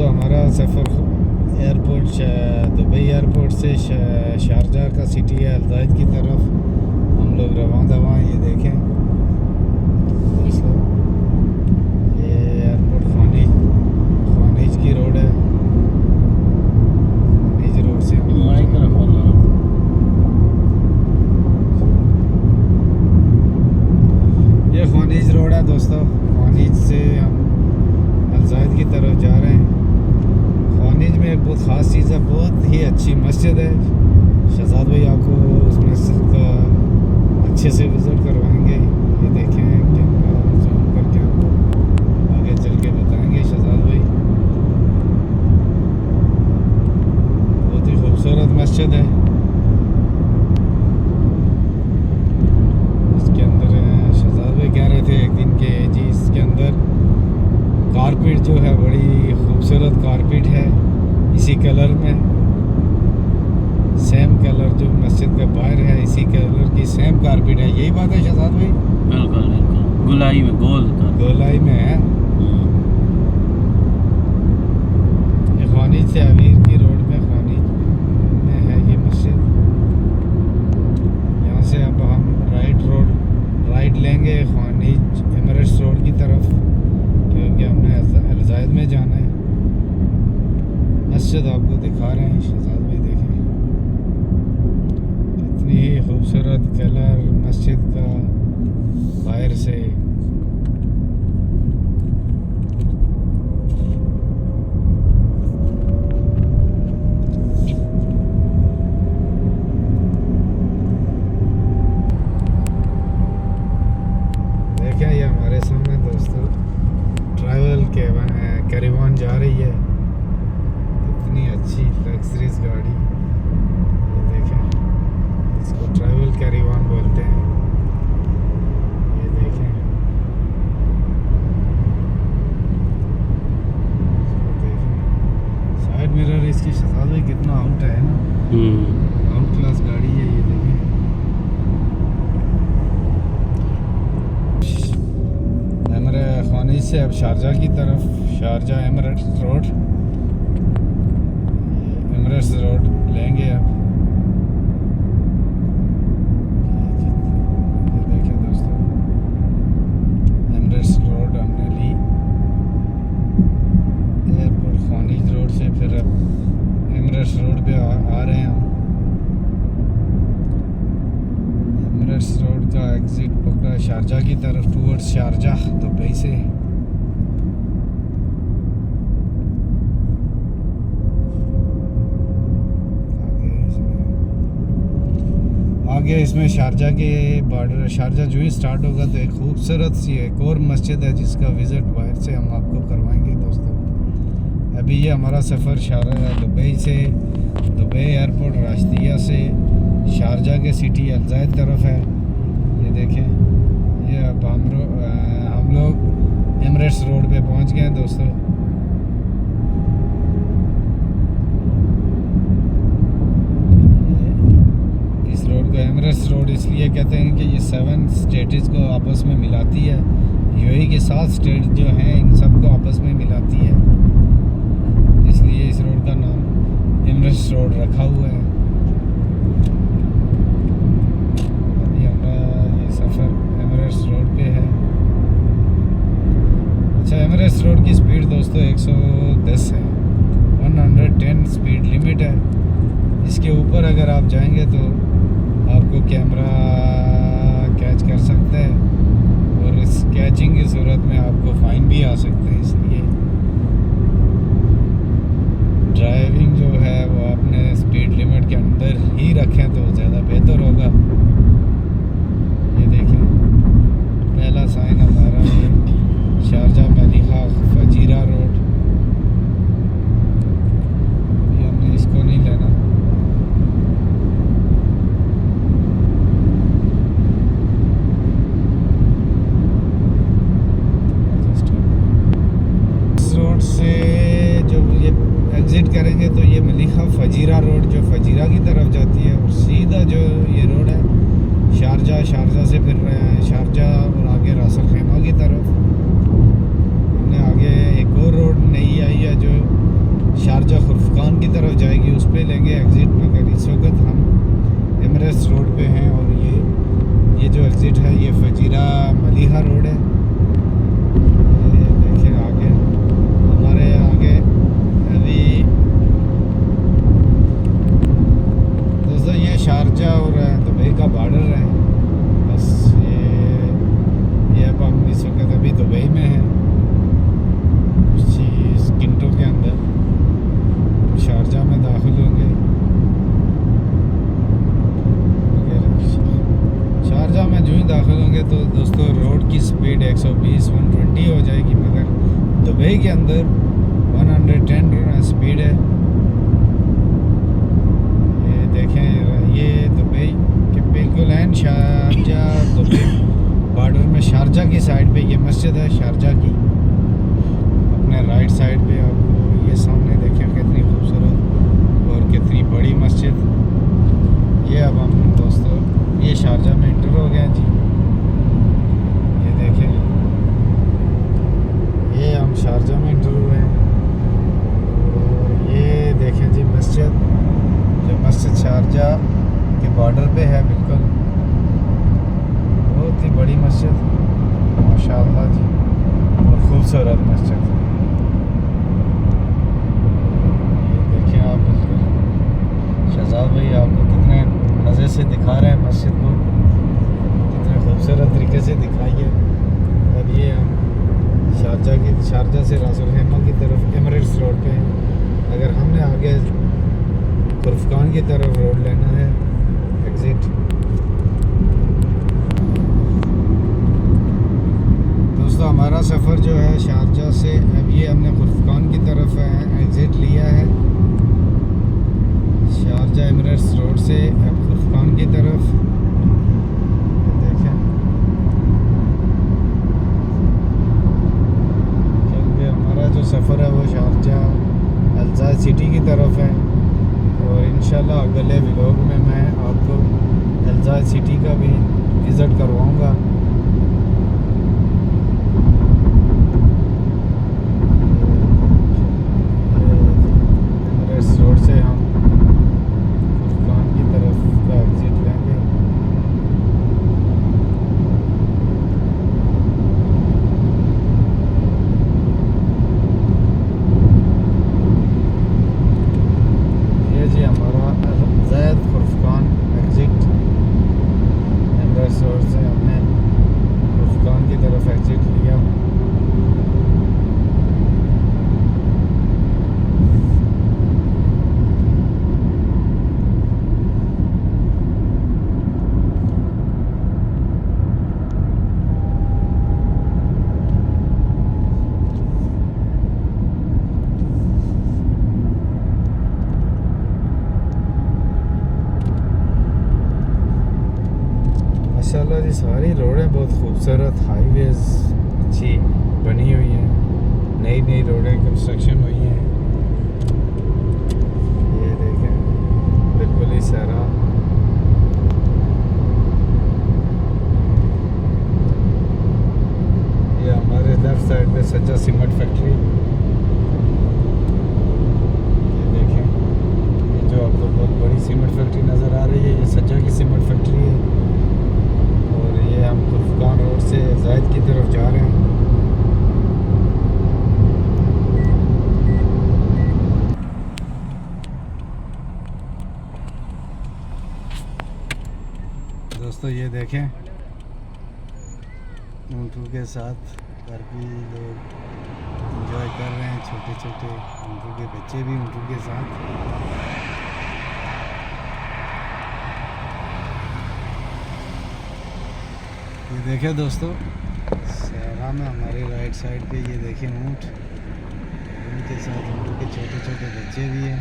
दोस्तों हमारा सफ़र airport Dubai airport से शारजा का सिटी है अलजाइद की तरफ हम लोग रवां दवा हैं। ये देखें दोस्तों, ये एयरपोर्ट ख्वानिज की रोड है। ख्वानिज रोड से हम ये ख्वानिज रोड है दोस्तों। ख्वानिज से हम अलजाइद की तरफ जा रहे हैं। ख्वानिज में एक बहुत ख़ास चीज़ है, बहुत ही अच्छी मस्जिद है। शहजाद भाई आपको उस मस्जिद का अच्छे से विज़िट करवाएंगे। ये देखें कैमरा जूम करके आपको आगे चल के बताएंगे शहजाद भाई। बहुत ही खूबसूरत मस्जिद है। इसके अंदर शहजाद भाई कह रहे थे एक दिन के जी इसके अंदर कारपेट जो है बड़ी खूबसूरत कारपेट है, इसी कलर में सेम कलर जो मस्जिद का बाहर है इसी कलर की सेम कारपेट है। यही बात है शहजाद भाई? बिल्कुल बिल्कुल, गोलाई में गोलाई में है। ये ख्वानिज से अमीर की रोड में ख्वानिज में है ये मस्जिद। यहाँ से अब हम राइट लेंगे ख्वानिज एमरेट्स रोड की तरफ, क्योंकि हमने अलजाइद में जाना है। मस्जिद आपको दिखा रहे हैं शहजाद भाई, देखें कितनी ही खूबसूरत कलर मस्जिद का बाहर से। देखें ये हमारे सामने दोस्तों ट्रैवल के कैरिवान जा रही है, इतनी अच्छी लग्जरीज गाड़ी। ये देखें इसको ट्रैवल कैरिवान बोलते हैं। ये देखें साइड मिरर इसकी शहजाद भाई कितना आउट है ना, आउट क्लास गाड़ी है। ये देखें ख्वानिज से अब शारजा की तरफ, शारजा एमरेट्स रोड लेंगे अब। ये देखें दोस्तों एमरेट्स रोड हमने ली एयरपोर्ट ख्वानिज रोड से, फिर अब एमरेट्स रोड पे आ रहे हैं हम। एमरेट्स रोड का एग्जिट पकड़ा शारजा की तरफ टूवर्ड्स शारजा दुबई से। आगे इसमें शारजा के बॉर्डर, शारजा जो ही स्टार्ट होगा तो एक खूबसूरत सी एक और मस्जिद है जिसका विज़िट बाहर से हम आपको करवाएंगे दोस्तों। अभी ये हमारा सफ़र दुबई से, दुबई एयरपोर्ट राशिदिया से शारजा के सिटी अलजाइद तरफ है। ये देखें ये अब हम लोग एमरेट्स रोड पे पहुंच गए हैं दोस्तों। इस रोड को एमरेट्स रोड इसलिए कहते हैं कि ये 7 स्टेट्स को आपस में मिलाती है। यूएई के 7 स्टेट जो हैं इन सबको आपस में मिलाती है, इसलिए इस रोड का नाम एमरेट्स रोड रखा हुआ है। सफ़र एमरेट्स रोड पे है। अच्छा एमरेट्स रोड की स्पीड दोस्तों 110 है, 110 स्पीड लिमिट है। इसके ऊपर अगर आप जाएंगे तो आपको कैमरा कैच कर सकता है और इस कैचिंग की सूरत में आपको फ़ाइन भी आ सकते हैं। इसलिए ड्राइविंग जो है वो आपने स्पीड लिमिट के अंदर ही रखें तो ज़्यादा बेहतर होगा। ये देखें पहला साइन हमारा है शारजा मलिहा फजीरा रोड। अभी हमने इसको नहीं लेना। इस रोड से जो ये एग्ज़िट करेंगे तो ये मलिहा फजीरा रोड जो फजीरा की तरफ जाती है, और सीधा जो ये रोड है शारजा से फिर शारजा और आगे रास अल खैमा की तरफ। हमने आगे एक और रोड नई आई है जो खूबसूरत मस्जिद। ये देखिए आप बिल्कुल शहजाद भाई आपको कितने मज़े से दिखा रहे हैं मस्जिद को, कितने खूबसूरत तरीके से दिखाइए। अब ये हम शारजा से रासुल खैमा की तरफ एमरेट्स रोड पे हैं। अगर हमने आगे खुर्फकान की तरफ रोड लेना है एग्ज़िट, दोस्तों हमारा सफ़र जो है शारजा से, अब ये हमने खुर्फकान की तरफ एग्ज़िट लिया है शारजा एमरेट्स रोड से, अब खुर्फकान की तरफ। देखें क्योंकि हमारा जो सफ़र है वो शारजा अलजाद सिटी की तरफ है, और इंशाल्लाह अगले व्लॉग में मैं आपको अलजाद सिटी का भी विज़िट करवाऊँगा। रोड से हम खुर्फकान की तरफ का एग्ज़िट लेंगे। ये जी हमारा ज़ैद खुर्फकान एग्ज़िट, एमरेट्स रोड से हमने खुर्फकान की तरफ एग्ज़िट लिया। माशाल्लाह जी सारी रोडें बहुत खूबसूरत, हाईवेज अच्छी बनी हुई हैं, नई नई रोडें कंस्ट्रक्शन हुई हैं। ये देखें बिल्कुल ही सारा ये हमारे लेफ्ट साइड पे सज्जा सीमेंट फैक्ट्री। ये देखें ये जो आपको बहुत बड़ी सीमेंट फैक्ट्री नज़र आ रही है, ये सज्जा की सीमेंट फैक्ट्री है। ये हम खुर्फकान रोड से ज़ायद की तरफ जा रहे हैं। दोस्तों ये देखें ऊँटों के साथ काफ़ी लोग एंजॉय कर रहे हैं, छोटे छोटे ऊँटों के बच्चे भी ऊँटों के साथ। ये देखें दोस्तों सहरा में हमारे राइट साइड पे ये देखें ऊँट, उनके साथ ऊँटों के छोटे छोटे बच्चे भी हैं।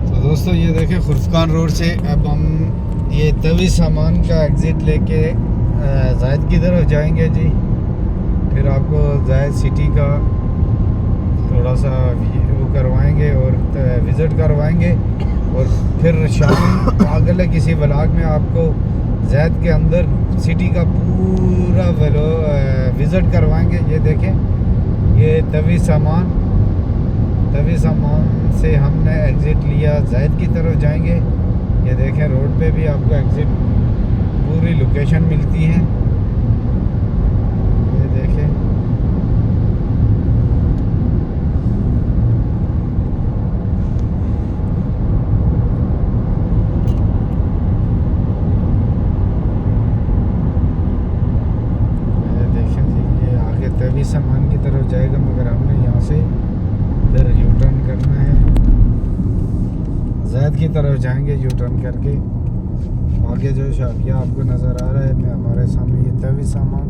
तो दोस्तों ये देखें खुर्फकान रोड से अब हम ये तवी सामान का एग्ज़िट लेके ज़ायद की तरफ जाएंगे जी। फिर आपको ज़ायद सिटी का थोड़ा सा वो करवाएंगे और विज़िट करवाएंगे, और फिर शाम अगले किसी व्लॉग में आपको ज़ायद के अंदर सिटी का पूरा विज़िट करवाएंगे। ये देखें ये तवी सामान से हमने एग्ज़िट लिया, ज़ायद की तरफ जाएंगे। ये देखें रोड पे भी आपको एग्ज़िट पूरी लोकेशन मिलती है। ये देखें तभी सामान की तरफ जाएगा, मगर हमने यहाँ से इधर यू टर्न करना है, ज़ायद की तरफ जाएंगे यू टर्न करके। आगे जो शाबिया आपको नज़र आ रहा है मैं हमारे सामने ये तभी सामान,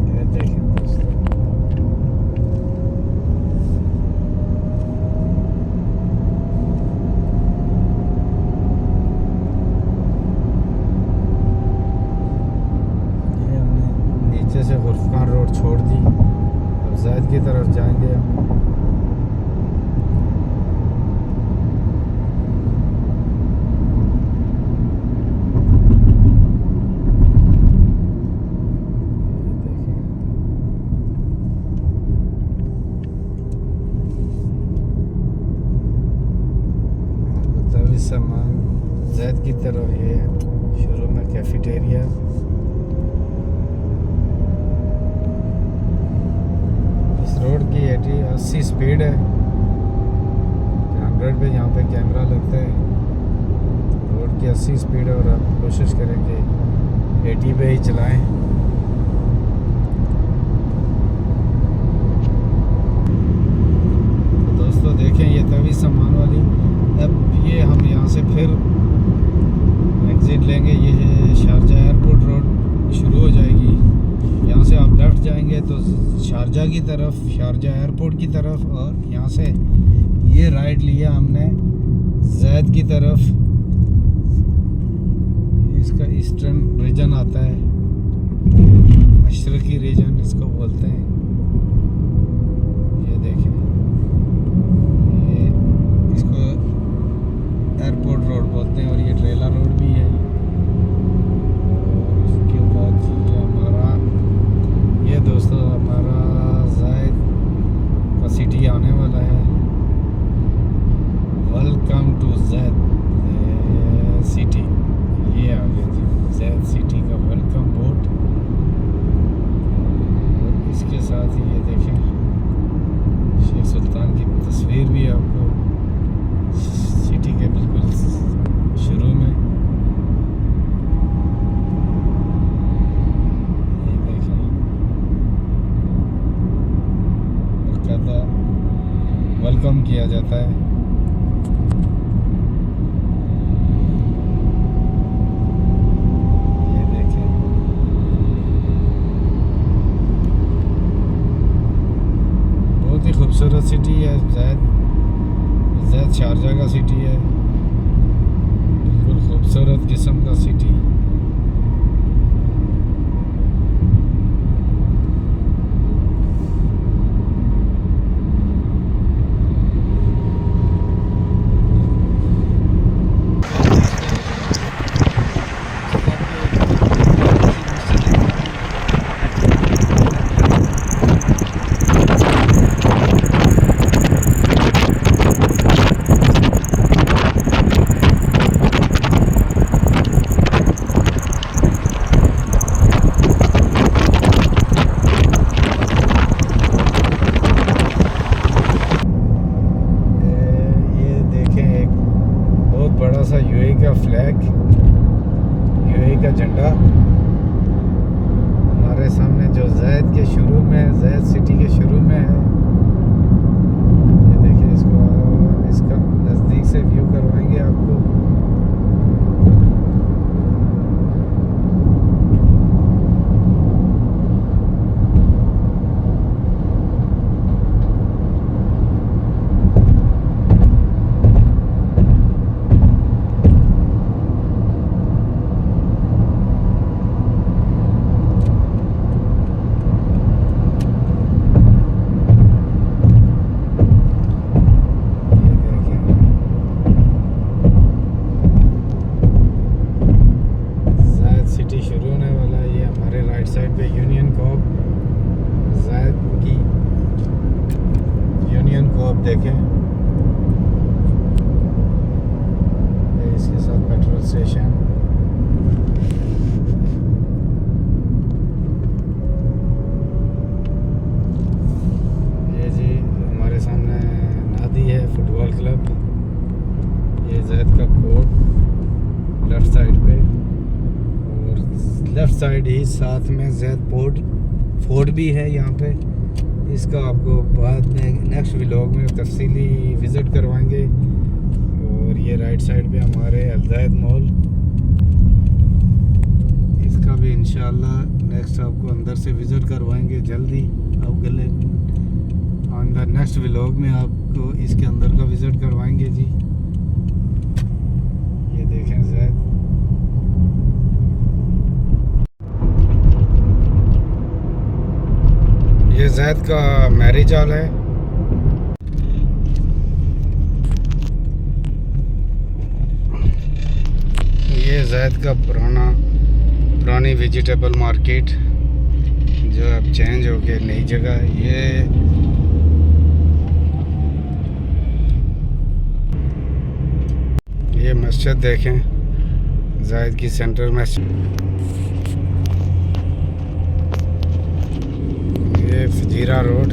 ये देखें दोस्तों नीचे से खुर्फकान रोड छोड़ दी, अब ज़ायद की तरफ जाएंगे हम। 80 स्पीड है, 100 पे यहाँ पे कैमरा लगता है। रोड की 80 स्पीड है और आप कोशिश करें कि 80 पे ही चलाएं। तो दोस्तों देखें, ये तवी सामान वाली, अब ये हम यहाँ से फिर एग्ज़िट लेंगे। ये शारजा एयरपोर्ट रोड शुरू हो जाएगी। यहाँ से आप लेफ़्ट जाएंगे तो शारजा की तरफ, शारजा एयरपोर्ट की तरफ, और यहाँ से ये राइट लिया हमने ज़ैद की तरफ। इसका ईस्टर्न रीजन आता है, मशरक़ी रीजन इसको बोलते हैं। ये देखें, ये इसको एयरपोर्ट रोड बोलते हैं और ये ट्रेला रोड भी है। और इसके बाद ये हमारा, ये दोस्तों हमारा ज़ैद का सिटी आने वाला है। Welcome to Zaid city. ये आ गया जी ज़ैद सिटी का वेलकम बोर्ड। और इसके साथ ही ये देखें, शेख सुल्तान की तस्वीर भी आपको सिटी के बिल्कुल शुरू में। ये देखें, बाकायदा वेलकम किया जाता है। ये देखें, बहुत ही खूबसूरत सिटी है ज़ैद। ज़ैद शारजा का सिटी है, बिल्कुल खूबसूरत किस्म का सिटी। बड़ा सा यूएई का फ्लैग, यूएई का झंडा हमारे सामने, जो ज़ैद के शुरू में, ज़ैद सिटी के शुरू में है। ये देखिए, इसका नज़दीक से व्यू करवाएंगे आपको। शुरू होने वाला है। ये हमारे राइट साइड पे यूनियन कोऑप, ज़ैद की यूनियन कोऑप देखें। ये इसके साथ पेट्रोल स्टेशन। ये जी हमारे सामने नादी है, फुटबॉल क्लब। ये ज़ैद का कोर्ट लेफ़्ट साइड पे, लेफ़्ट साइड ही साथ में ज़ैद फोर्ट भी है यहाँ पे। इसका आपको बाद में नेक्स्ट व्लॉग में तफसीली विज़िट करवाएंगे। और ये राइट साइड पे हमारे अल-ज़ैद मॉल, इसका भी इंशाल्लाह नेक्स्ट आपको अंदर से विज़िट करवाएंगे जल्दी। आप गले ऑन द नेक्स्ट व्लॉग में आपको इसके अंदर का विज़िट करवाएंगे जी। ये देखें ज़ैद, ये ज़ैद का मैरिज हॉल है। ये ज़ैद का पुरानी वेजिटेबल मार्केट जो अब चेंज हो के नई जगह है। ये मस्जिद देखें, ज़ैद की सेंटर मस्जिद। ये फजीरा रोड,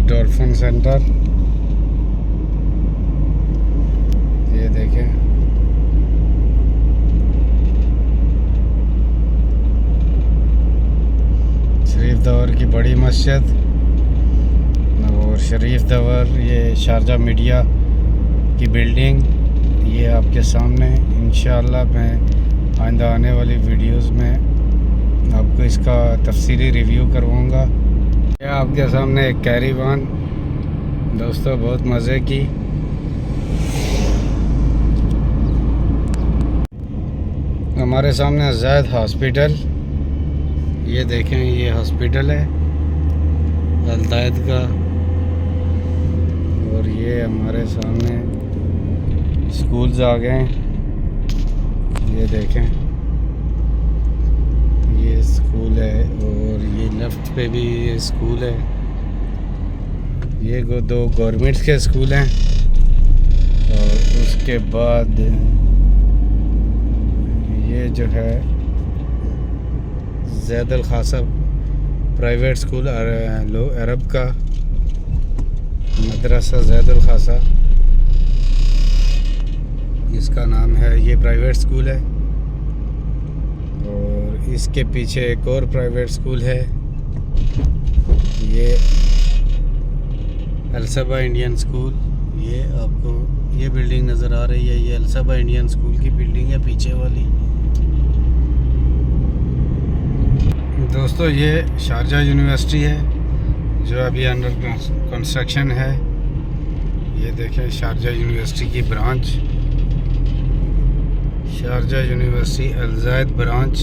डॉल्फिन सेंटर, ये देखें। शरीफ दवर की बड़ी मस्जिद और शरीफ दवर, ये शारजा मीडिया की बिल्डिंग, ये आपके सामने। इंशाअल्लाह मैं आइंदा आने वाली वीडियोस में आपको इसका तफसीली रिव्यू करवाऊँगा। ये आपके सामने एक कैरीवान दोस्तों, बहुत मज़े की। हमारे सामने ज़ैद हॉस्पिटल, ये देखें, ये हॉस्पिटल है अल-ज़ैद का। और ये हमारे सामने स्कूल्स आ गए हैं, ये देखें, ये स्कूल है। और ये लेफ़्ट पे भी ये स्कूल है। ये दो गवर्नमेंट्स के स्कूल हैं। और उसके बाद ये जो है ज़ैद अल खासा प्राइवेट स्कूल, अरब का मदरसा ज़ैद अल खासा, इसका नाम है। ये प्राइवेट स्कूल है। और इसके पीछे एक और प्राइवेट स्कूल है, ये अल-सबा इंडियन स्कूल। ये आपको ये बिल्डिंग नज़र आ रही है, ये अल-सबा इंडियन स्कूल की बिल्डिंग है पीछे वाली। दोस्तों, ये शारजा यूनिवर्सिटी है जो अभी अंडर कंस्ट्रक्शन है। ये देखें, शारजा यूनिवर्सिटी की ब्रांच, शारजा यूनिवर्सिटी अल-ज़ैद ब्रांच,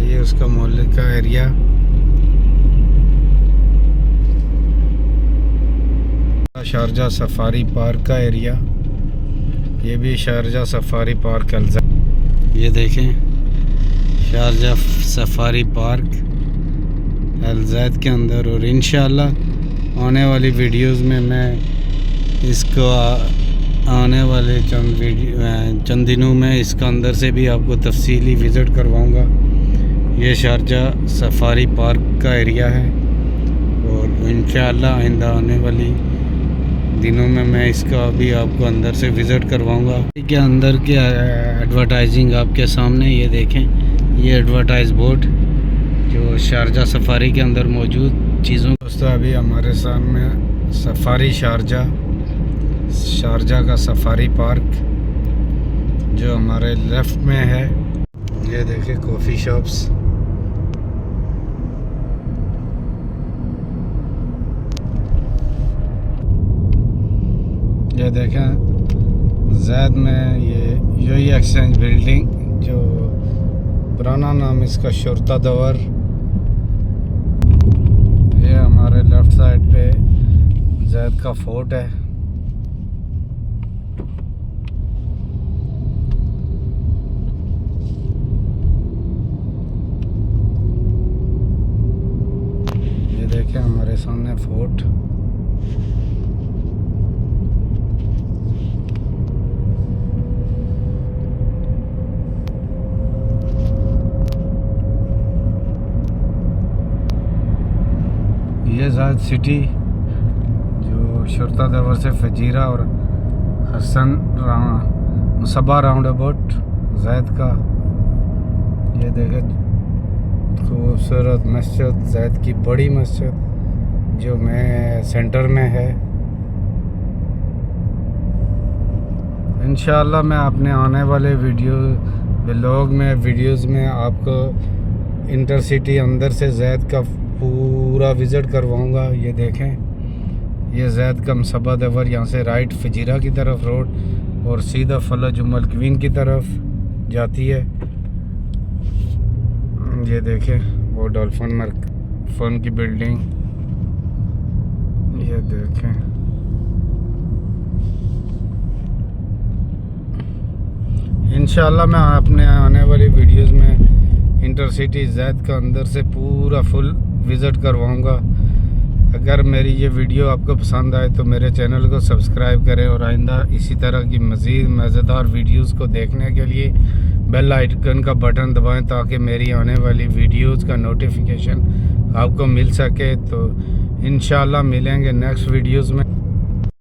ये उसका मोहल्ले का एरिया। शारजा सफारी पार्क का एरिया, ये भी शारजा सफारी पार्क अल-ज़ैद। ये देखें, शारजा सफारी पार्क अल-ज़ैद के अंदर। और इंशाअल्लाह आने वाली वीडियोस में मैं इसको आने वाले चंद दिनों में इसका अंदर से भी आपको तफसीली विज़िट करवाऊंगा। ये शारजा सफारी पार्क का एरिया है। और इंशाअल्लाह आइंदा आने वाली दिनों में मैं इसका भी आपको अंदर से विज़िट करवाऊंगा। के अंदर के एडवर्टाइजिंग आपके सामने, ये देखें, ये एडवर्टाइज बोर्ड जो शारजा सफारी के अंदर मौजूद चीज़ों। दोस्तों, अभी हमारे सामने सफारी शारजा, शारजा का सफारी पार्क जो हमारे लेफ़्ट में है। ये देखें, कॉफ़ी शॉप्स, ये देखें ज़ैद में ये यूई एक्सचेंज बिल्डिंग, जो पुराना नाम इसका शुरता दवर। ये हमारे लेफ़्ट साइड पे ज़ैद का फोर्ट है। ये देखें हमारे सामने फोर्ट। ये ज़ैद सिटी जो शुरता दवर से फजीरा और हसन मुसब्बा राउंड अबाउट ज़ैद का। ये देखें, खूबसूरत मस्जिद, ज़ैद की बड़ी मस्जिद जो मैं सेंटर में है। इंशाअल्लाह मैं अपने आने वाले व्लॉग में वीडियोस में आपको इंटरसिटी अंदर से ज़ैद का पूरा विज़िट करवाऊंगा। ये देखें, ये ज़ैद का मुसब्बा दवर, यहाँ से राइट फजीरा की तरफ रोड और सीधा फलज उम्मुल क्वीन की तरफ जाती है। ये देखें, वो डॉल्फिन फ़न की बिल्डिंग, ये देखें। इंशाअल्लाह मैं अपने आने वाली वीडियोस में इंटरसिटी ज़ैद का अंदर से पूरा फुल विज़िट करवाऊंगा। अगर मेरी ये वीडियो आपको पसंद आए तो मेरे चैनल को सब्सक्राइब करें और आइंदा इसी तरह की मज़ीद मज़ेदार वीडियोस को देखने के लिए बेल आइकन का बटन दबाएं ताकि मेरी आने वाली वीडियोस का नोटिफिकेशन आपको मिल सके। तो इंशाल्लाह मिलेंगे नेक्स्ट वीडियोस में।